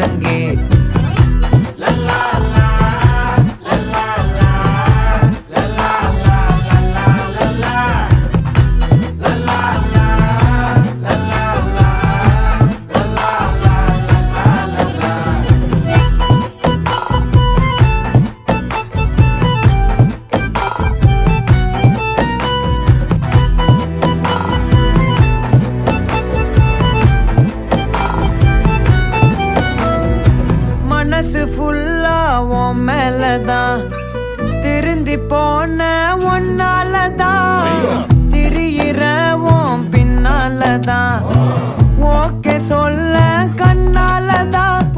ஒழுங்கே. மனசு ஃபுல்லா உன் மேலதான், திருந்தி போன ஒன்னாலதான், திரியிற உன் பின்னாலதான், ஓகே சொல்ல கண்ணாலதான்,